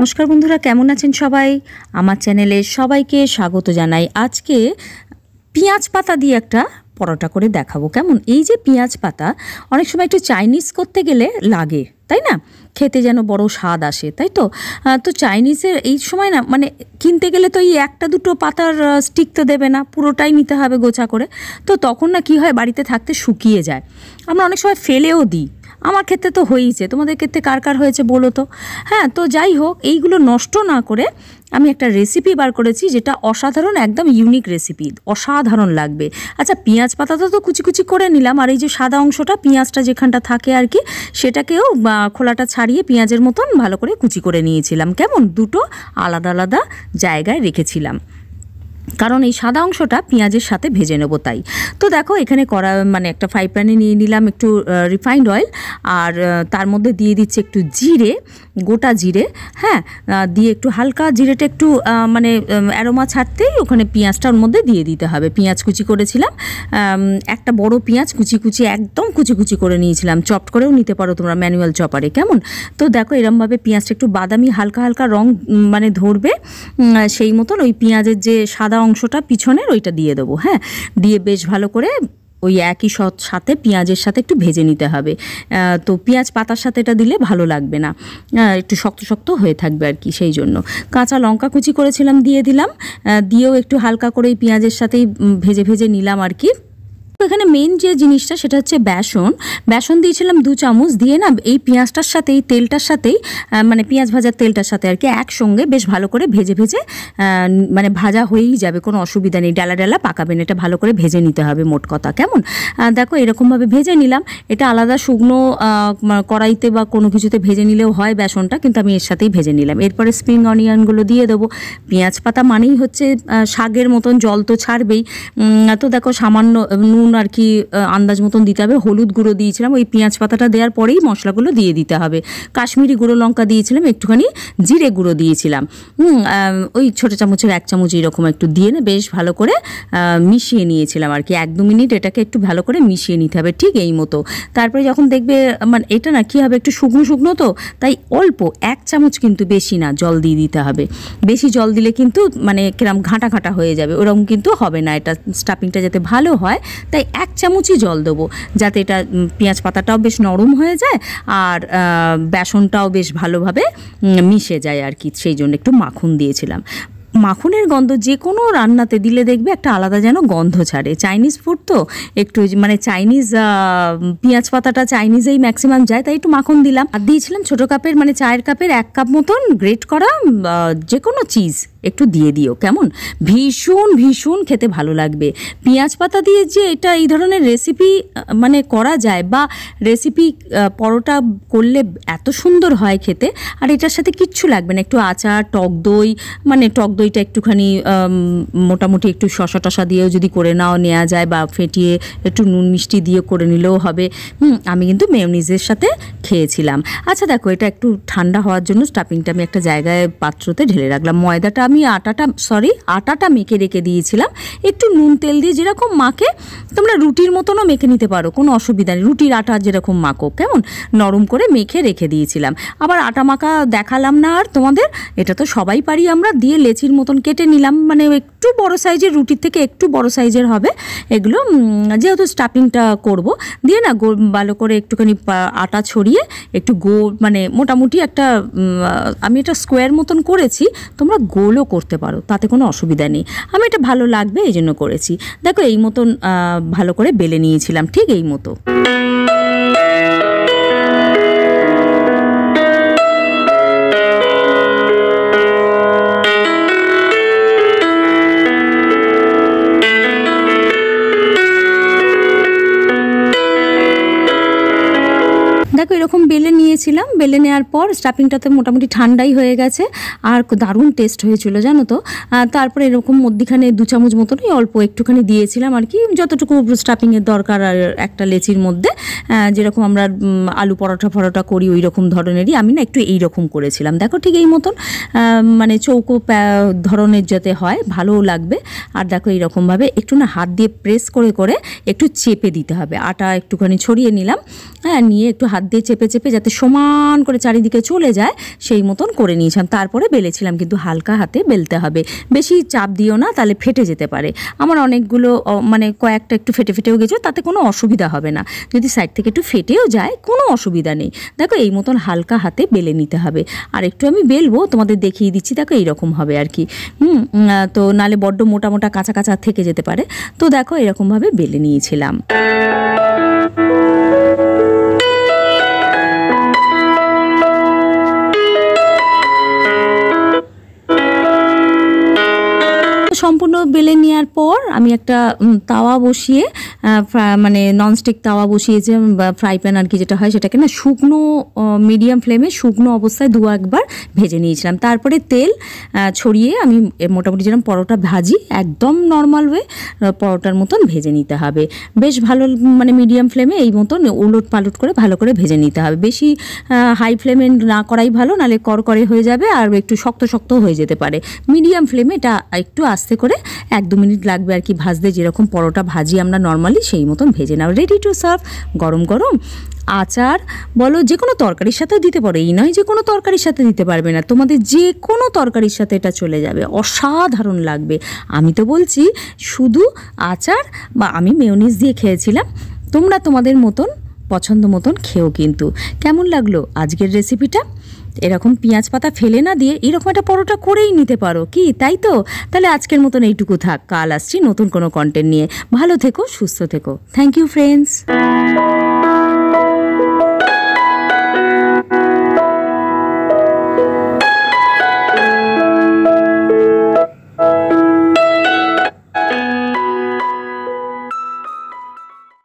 নমস্কার বন্ধুরা, কেমন আছেন সবাই? আমার চ্যানেলে সবাইকে স্বাগত জানাই। আজকে পেঁয়াজ পাতা দিয়ে একটা পরোটা করে দেখাবো। কেমন? এই যে পেঁয়াজ পাতা অনেক সময় একটু চাইনিজ করতে গেলে লাগে, তাই না? খেতে যেন বড় স্বাদ আসে, তাই তো? তো চাইনিজের এই সময় না মানে কিনতে গেলে তো এই একটা দুটো পাতার স্টিক তো দেবে না, পুরোটাই নিতে হবে গোছা করে। তো তখন না কি হয়, বাড়িতে থাকতে শুকিয়ে যায়, আমরা অনেক সময় ফেলেও দিই। আমার ক্ষেত্রে তো হয়েইছে, তোমাদের ক্ষেত্রে কার কার হয়েছে বলো তো। হ্যাঁ, তো যাই হোক, এইগুলো নষ্ট না করে আমি একটা রেসিপি বার করেছি, যেটা অসাধারণ, একদম ইউনিক রেসিপি, অসাধারণ লাগবে। আচ্ছা, পেঁয়াজ পাতাটা তো কুচি কুচি করে নিলাম, আর এই যে সাদা অংশটা পেঁয়াজটা যেখানটা থাকে আর কি, সেটাকেও খোলাটা ছাড়িয়ে পেঁয়াজের মতন ভালো করে কুচি করে নিয়েছিলাম। কেমন? দুটো আলাদা আলাদা জায়গায় রেখেছিলাম, কারণ এই সাদা অংশটা পেঁয়াজের সাথে ভেজে নেবো তাই। তো দেখো, এখানে মানে একটা ফ্রাই প্যানে নিয়ে নিলাম একটু রিফাইন্ড অয়েল, আর তার মধ্যে দিয়ে দিচ্ছি একটু জিরে, গোটা জিরে। হ্যাঁ, দিয়ে একটু হালকা জিরেটা একটু মানে অ্যারোমা ছাড়তেই ওখানে পেঁয়াজটা ওর মধ্যে দিয়ে দিতে হবে। পেঁয়াজ কুচি করেছিলাম, একটা বড় পেঁয়াজ কুচি কুচি, একদম কুচি কুচি করে নিয়েছিলাম। চপড করেও নিতে পারো তোমরা ম্যানুয়াল চপারে। কেমন? তো দেখো, এরমভাবে পেঁয়াজটা একটু বাদামি হালকা হালকা রং মানে ধরবে, সেই মতন ওই পেঁয়াজের যে সাদা অংশটা পিছনের ওইটা দিয়ে দেবো। হ্যাঁ, দিয়ে বেশ ভালো করে ওই একই সাথে পেঁয়াজের সাথে একটু ভেজে নিতে হবে। তো পেঁয়াজ পাতার সাথে এটা দিলে ভালো লাগবে না, একটু শক্ত শক্ত হয়ে থাকবে আর কি, সেই জন্য। কাঁচা লঙ্কা কুচি করেছিলাম দিয়ে দিলাম, দিয়েও একটু হালকা করে এই পেঁয়াজের সাথেই ভেজে ভেজে নিলাম আর কি। এখানে মেন যে জিনিসটা সেটা হচ্ছে বেসন দিয়েছিলাম 2 চামচ, দিয়ে না এই পেঁয়াজটার সাথে এই তেলটার সাথেই মানে পেঁয়াজ ভাজার তেলটার সাথে আর কি একসঙ্গে বেশ ভালো করে ভেজে ভেজে মানে ভাজা হয়েই যাবে, কোনো অসুবিধা নেই, ডালা ডালা পাকাবেন, এটা ভালো করে ভেজে নিতে হবে মোট কথা। কেমন? দেখো, এরকমভাবে ভেজে নিলাম। এটা আলাদা শুকনো কড়াইতে বা কোনো কিছুতে ভেজে নিলেও হয় বেসনটা, কিন্তু আমি এর সাথেই ভেজে নিলাম। এরপরে স্প্রিং অনিয়নগুলো দিয়ে দেবো। পেঁয়াজ পাতা মানেই হচ্ছে শাকের মতন জল তো ছাড়বেই। তো দেখো, সামান্য নুন আর কি আন্দাজ মতন দিতে হবে। হলুদ গুঁড়ো দিয়েছিলাম, ওই পেঁয়াজ পাতাটা দেওয়ার পরেই মশলাগুলো দিয়ে দিতে হবে। কাশ্মীরি গুঁড়ো লঙ্কা দিয়েছিলাম, একটুখানি জিরে গুঁড়ো দিয়েছিলাম, ওই ছোটো চামচের 1 চামচ এইরকম একটু দিয়ে না বেশ ভালো করে মিশিয়ে নিয়েছিলাম আর কি। 1-2 মিনিট এটাকে একটু ভালো করে মিশিয়ে নিতে হবে, ঠিক এই মতো। তারপরে যখন দেখবে মানে এটা না কী হবে, একটু শুকনো শুকনো, তো তাই অল্প 1 চামচ, কিন্তু বেশি না, জল দিয়ে দিতে হবে। বেশি জল দিলে কিন্তু মানে কিরম ঘাঁটা ঘাঁটা হয়ে যাবে, ওরকম কিন্তু হবে না। এটা স্টাফিংটা যাতে ভালো হয় তাই 1 চামচই জল দেবো, যাতে এটা পেঁয়াজ পাতাটাও বেশ নরম হয়ে যায় আর বেসনটাও বেশ ভালোভাবে মিশে যায় আর কি, সেই জন্য একটু মাখন দিয়েছিলাম। মাখনের গন্ধ যে কোনো রান্নাতে দিলে দেখবে একটা আলাদা যেন গন্ধ ছাড়ে। চাইনিজ ফুড তো একটু মানে চাইনিজ পেঁয়াজ পাতাটা চাইনিজেই ম্যাক্সিমাম যায়, তাই একটু মাখন দিলাম। আর দিয়েছিলাম ছোটো কাপের মানে চায়ের কাপের 1 কাপ মতন গ্রেট করা যে কোনো চিজ একটু দিয়ে দিও। কেমন? ভীষণ ভীষণ খেতে ভালো লাগবে। পেঁয়াজ পাতা দিয়ে যে এটা এই ধরনের রেসিপি মানে করা যায়, বা রেসিপি পরোটা করলে এত সুন্দর হয় খেতে, আর এটার সাথে কিচ্ছু লাগবে না, একটু আচার, টক দই, মানে টক দইটা একটুখানি মোটামুটি একটু শসা টসা দিয়েও যদি করে নেওয়া যায়, বা ফেটিয়ে একটু নুন মিষ্টি দিয়ে করে নিলেও হবে। আমি কিন্তু মেয়োনিজের সাথে খেয়েছিলাম। আচ্ছা দেখো, এটা একটু ঠান্ডা হওয়ার জন্য স্টাফিংটা আমি একটা জায়গায় পাত্রতে ঢেলে রাখলাম। ময়দাটা আমি আটাটা মেখে রেখে দিয়েছিলাম, একটু নুন তেল দিয়ে যেরকম মাখে, তোমরা রুটির মতনও মেখে নিতে পারো, কোনো অসুবিধা নেই। রুটির আটা যেরকম মাখো, কেমন নরম করে মেখে রেখে দিয়েছিলাম। আবার আটা মাখা দেখালাম না আর তোমাদের, এটা তো সবাই পারি আমরা। দিয়ে লেচির মতন কেটে নিলাম, মানে একটু বড় সাইজের, রুটির থেকে একটু বড় সাইজের হবে এগুলো, যেহেতু স্টাফিংটা করব। দিয়ে না ভালো করে একটুখানি আটা ছড়িয়ে একটু মানে মোটামুটি একটা আমি এটা স্কোয়ার মতন করেছি, তোমরা গোলও করতে পারো, তাতে কোনো অসুবিধা নেই। আমি এটা ভালো লাগবে এই জন্য করেছি। দেখো, এই মতন ভালো করে বেলে নিয়েছিলাম, ঠিক এই মতো। দেখো, এরকম বেলে নিয়েছিলাম। বেলে নেওয়ার পর স্টাফিংটাতে মোটামুটি ঠান্ডাই হয়ে গেছে, আর দারুণ টেস্ট হয়েছিল জানো তো। তারপরে এরকম মধ্যিখানে 2 চামচ মতনই অল্প একটুখানি দিয়েছিলাম আর কি, যতটুকু স্টাফিংয়ের দরকার। আর একটা লেচির মধ্যে যেরকম আমরা আলু পরোটা করি ওই রকম ধরনেরই আমি না একটু এইরকম করেছিলাম। দেখো, ঠিক এই মতন মানে চৌকো ধরনের যাতে হয়, ভালোও লাগবে। আর দেখো, এইরকমভাবে একটু না হাত দিয়ে প্রেস করে করে একটু চেপে দিতে হবে। আটা একটুখানি ছড়িয়ে নিলাম, হ্যাঁ, নিয়ে একটু হাত দিয়ে চেপে চেপে যাতে সমান করে চারিদিকে চলে যায় সেই মতন করে নিয়েছিলাম। তারপরে বেলেছিলাম, কিন্তু হালকা হাতে বেলতে হবে, বেশি চাপ দিও না, তাহলে ফেটে যেতে পারে। আমার অনেকগুলো মানে কয়েকটা একটু ফেটে ফেটেও গেছে, তাতে কোনো অসুবিধা হবে না। যদি সাইড থেকে একটু ফেটেও যায় কোনো অসুবিধা নেই। দেখো এই মতন হালকা হাতে বেলে নিতে হবে। আর একটু আমি বেলবো, তোমাদের দেখিয়ে দিচ্ছি। দেখো এইরকম হবে আর কি। তো নালে বড্ড মোটা মোটা কাঁচা কাঁচা থেকে যেতে পারে। তো দেখো এরকমভাবে বেলে নিয়েছিলাম। সম্পূর্ণ বেলে নেওয়ার পর আমি একটা তাওয়া বসিয়ে, মানে ননস্টিক তাওয়া বসিয়েছি, ফ্রাই প্যান আর কি যেটা হয়, সেটাকে না শুকনো মিডিয়াম ফ্লেমে শুকনো অবস্থায় একবার ভেজে নিয়েছিলাম। তারপরে তেল ছড়িয়ে আমি মোটামুটি যেরকম পরোটা ভাজি, একদম নর্মাল ওয়ে পরোটার মতন ভেজে নিতে হবে। বেশ ভালো, মানে মিডিয়াম ফ্লেমে এই মতন উলট পালট করে ভালো করে ভেজে নিতে হবে। বেশি হাই ফ্লেমে না করাই ভালো, নাহলে করকরে হয়ে যাবে আর একটু শক্ত শক্ত হয়ে যেতে পারে। মিডিয়াম ফ্লেমে এটা একটু আস্তে করে 1-2 মিনিট লাগবে আর কি ভাজতে, যেরকম পরোটা ভাজি আমরা নর্মালি সেই মতন ভেজে নাও। Ready to serve. গরম গরম আচার বলো, যে কোনো তরকারির সাথে দিতে পারো, এই নয় যে কোনো তরকারির সাথে দিতে পারবে না, তোমাদের যে কোনো তরকারির সাথে এটা চলে যাবে, অসাধারণ লাগবে। আমি তো বলছি শুধু আচার বা আমি মেয়োনিজ দিয়ে খেয়েছিলাম, তোমরা তোমাদের মতন পছন্দ মতন খেও। কিন্তু কেমন লাগলো আজকের রেসিপিটা? এরকম পেঁয়াজ পাতা ফেলে না দিয়ে এরকম একটা পরোটা করেই নিতে পারো কি, তাই তো? তাহলে আজকের মতন এইটুকু থাক, কাল আসছি নতুন কোনো কন্টেন্ট নিয়ে। ভালো থেকো, সুস্থ থেকো। Thank you friends.